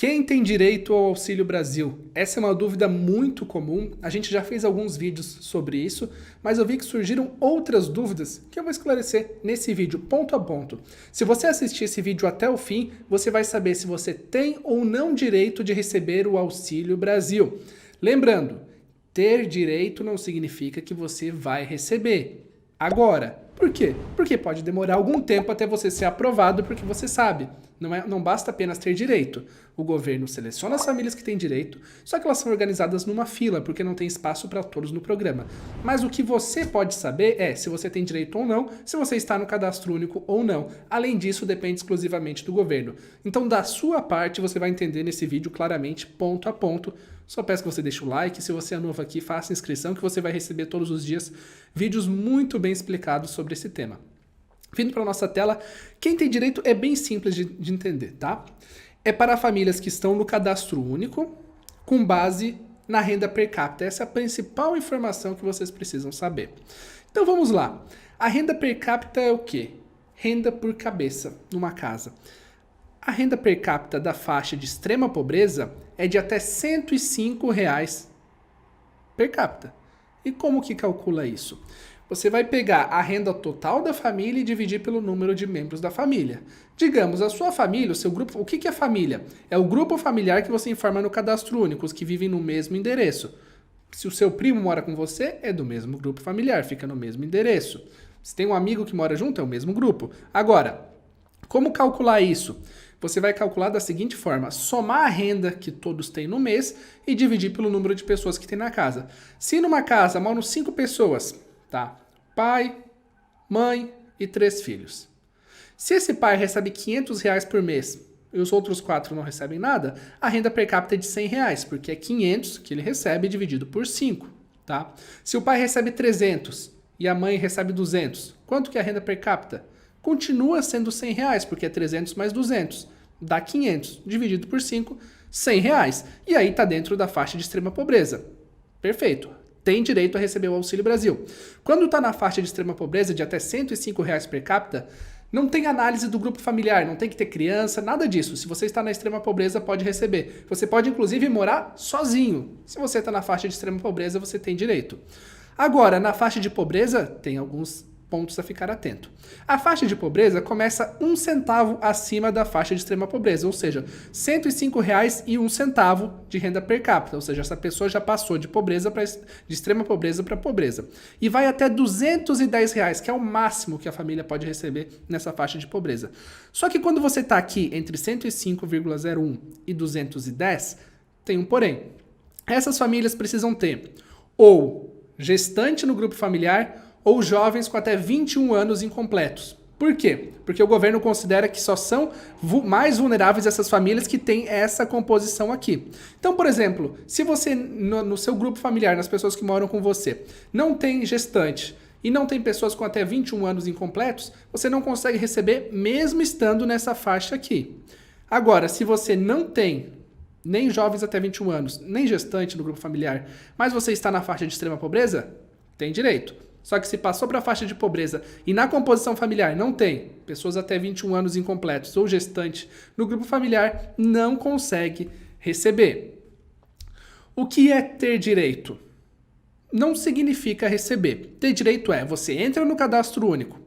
Quem tem direito ao Auxílio Brasil? Essa é uma dúvida muito comum, a gente já fez alguns vídeos sobre isso, mas eu vi que surgiram outras dúvidas que eu vou esclarecer nesse vídeo, ponto a ponto. Se você assistir esse vídeo até o fim, você vai saber se você tem ou não direito de receber o Auxílio Brasil. Lembrando, ter direito não significa que você vai receber. Agora, por quê? Porque pode demorar algum tempo até você ser aprovado, porque você sabe, não basta apenas ter direito. O governo seleciona as famílias que têm direito, só que elas são organizadas numa fila, porque não tem espaço para todos no programa. Mas o que você pode saber é se você tem direito ou não, se você está no cadastro único ou não. Além disso, depende exclusivamente do governo. Então, da sua parte, você vai entender nesse vídeo claramente, ponto a ponto. Só peço que você deixe o like, se você é novo aqui, faça inscrição que você vai receber todos os dias vídeos muito bem explicados sobre esse tema. Vindo para a nossa tela, quem tem direito é bem simples de entender, tá? É para famílias que estão no cadastro único, com base na renda per capita. Essa é a principal informação que vocês precisam saber. Então vamos lá. A renda per capita é o quê? Renda por cabeça numa casa. A renda per capita da faixa de extrema pobreza é de até R$ 105 per capita. E como que calcula isso? Você vai pegar a renda total da família e dividir pelo número de membros da família. Digamos, a sua família, o seu grupo... O que é família? É o grupo familiar que você informa no cadastro único, os que vivem no mesmo endereço. Se o seu primo mora com você, é do mesmo grupo familiar, fica no mesmo endereço. Se tem um amigo que mora junto, é o mesmo grupo. Agora, como calcular isso? Você vai calcular da seguinte forma: somar a renda que todos têm no mês e dividir pelo número de pessoas que tem na casa. Se numa casa moram 5 pessoas, tá? Pai, mãe e 3 filhos. Se esse pai recebe R$ 500 por mês e os outros 4 não recebem nada, a renda per capita é de R$ 100, porque é 500 que ele recebe dividido por 5, tá? Se o pai recebe 300 e a mãe recebe 200, quanto que é a renda per capita? Continua sendo R$ 100, porque é 300 mais 200. Dá 500, dividido por 5, R$ 100. E aí está dentro da faixa de extrema pobreza. Perfeito. Tem direito a receber o Auxílio Brasil. Quando está na faixa de extrema pobreza de até R$ 105 per capita, não tem análise do grupo familiar, não tem que ter criança, nada disso. Se você está na extrema pobreza, pode receber. Você pode, inclusive, morar sozinho. Se você está na faixa de extrema pobreza, você tem direito. Agora, na faixa de pobreza, tem alguns pontos a ficar atento. A faixa de pobreza começa 1 centavo acima da faixa de extrema pobreza, ou seja, R$ 105,01 de renda per capita, ou seja, essa pessoa já passou de extrema pobreza para pobreza. E vai até R$ 210, que é o máximo que a família pode receber nessa faixa de pobreza. Só que quando você está aqui entre 105,01 e 210, tem um porém. Essas famílias precisam ter ou gestante no grupo familiar ou jovens com até 21 anos incompletos. Por quê? Porque o governo considera que só são mais vulneráveis essas famílias que têm essa composição aqui. Então, por exemplo, se você, no seu grupo familiar, nas pessoas que moram com você, não tem gestante e não tem pessoas com até 21 anos incompletos, você não consegue receber mesmo estando nessa faixa aqui. Agora, se você não tem nem jovens até 21 anos, nem gestante no grupo familiar, mas você está na faixa de extrema pobreza, tem direito. Só que se passou para a faixa de pobreza e na composição familiar não tem pessoas até 21 anos incompletos ou gestante no grupo familiar, não consegue receber. O que é ter direito? Não significa receber. Ter direito é você entra no cadastro único.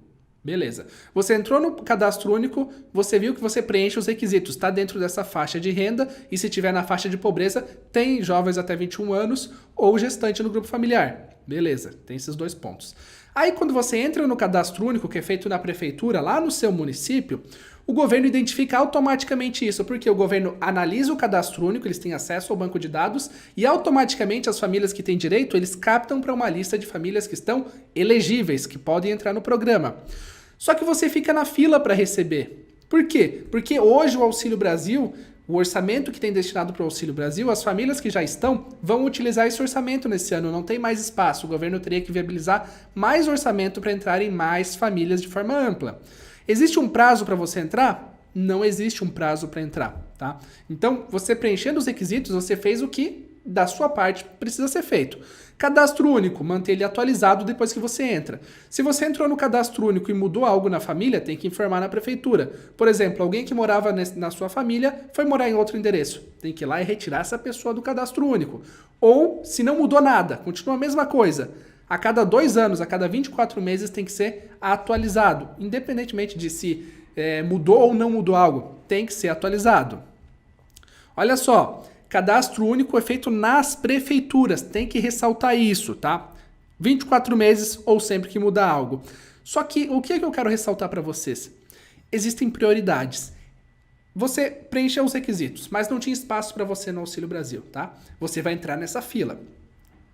Beleza. Você entrou no cadastro único, você viu que você preenche os requisitos, está dentro dessa faixa de renda e se tiver na faixa de pobreza, tem jovens até 21 anos ou gestante no grupo familiar. Beleza, tem esses 2 pontos. Aí quando você entra no cadastro único, que é feito na prefeitura, lá no seu município, o governo identifica automaticamente isso, porque o governo analisa o cadastro único, eles têm acesso ao banco de dados e automaticamente as famílias que têm direito, eles captam para uma lista de famílias que estão elegíveis, que podem entrar no programa. Só que você fica na fila para receber. Por quê? Porque hoje o Auxílio Brasil, o orçamento que tem destinado para o Auxílio Brasil, as famílias que já estão vão utilizar esse orçamento nesse ano, não tem mais espaço. O governo teria que viabilizar mais orçamento para entrarem mais famílias de forma ampla. Existe um prazo para você entrar? Não existe um prazo para entrar, tá? Então, você preenchendo os requisitos, você fez o que da sua parte precisa ser feito. Cadastro único, manter ele atualizado depois que você entra. Se você entrou no cadastro único e mudou algo na família, tem que informar na prefeitura. Por exemplo, alguém que morava na sua família foi morar em outro endereço. Tem que ir lá e retirar essa pessoa do cadastro único. Ou, se não mudou nada, continua a mesma coisa. A cada 2 anos, a cada 24 meses tem que ser atualizado. Independentemente de se mudou ou não mudou algo, tem que ser atualizado. Olha só, cadastro único é feito nas prefeituras, tem que ressaltar isso, tá? 24 meses ou sempre que mudar algo. Só que o que é que eu quero ressaltar para vocês? Existem prioridades. Você preencheu os requisitos, mas não tinha espaço para você no Auxílio Brasil, tá? Você vai entrar nessa fila.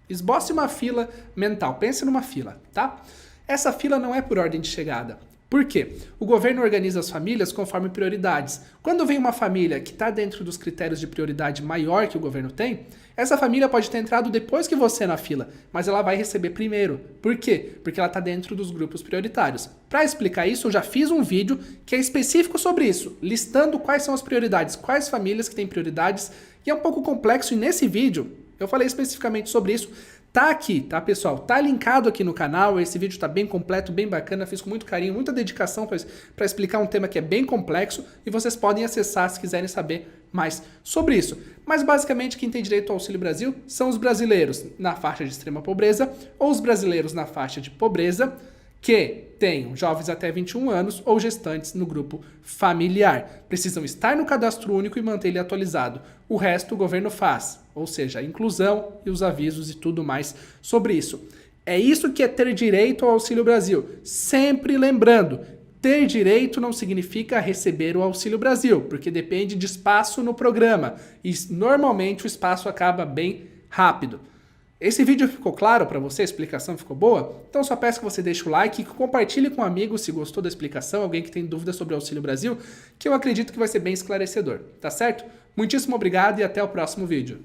Esboce uma fila mental, pense numa fila, tá? Essa fila não é por ordem de chegada. Por quê? O governo organiza as famílias conforme prioridades. Quando vem uma família que está dentro dos critérios de prioridade maior que o governo tem, essa família pode ter entrado depois que você na fila, mas ela vai receber primeiro. Por quê? Porque ela está dentro dos grupos prioritários. Para explicar isso, eu já fiz um vídeo que é específico sobre isso, listando quais são as prioridades, quais famílias que têm prioridades, e é um pouco complexo, e nesse vídeo eu falei especificamente sobre isso. Tá aqui, tá, pessoal? Tá linkado aqui no canal. Esse vídeo tá bem completo, bem bacana. Fiz com muito carinho, muita dedicação para explicar um tema que é bem complexo e vocês podem acessar se quiserem saber mais sobre isso. Mas basicamente quem tem direito ao Auxílio Brasil são os brasileiros na faixa de extrema pobreza ou os brasileiros na faixa de pobreza que tenham jovens até 21 anos ou gestantes no grupo familiar. Precisam estar no cadastro único e manter ele atualizado. O resto o governo faz, ou seja, a inclusão e os avisos e tudo mais sobre isso. É isso que é ter direito ao Auxílio Brasil. Sempre lembrando, ter direito não significa receber o Auxílio Brasil, porque depende de espaço no programa e normalmente o espaço acaba bem rápido. Esse vídeo ficou claro para você? A explicação ficou boa? Então só peço que você deixe o like e compartilhe com um amigo se gostou da explicação, alguém que tem dúvida sobre o Auxílio Brasil, que eu acredito que vai ser bem esclarecedor, tá certo? Muitíssimo obrigado e até o próximo vídeo.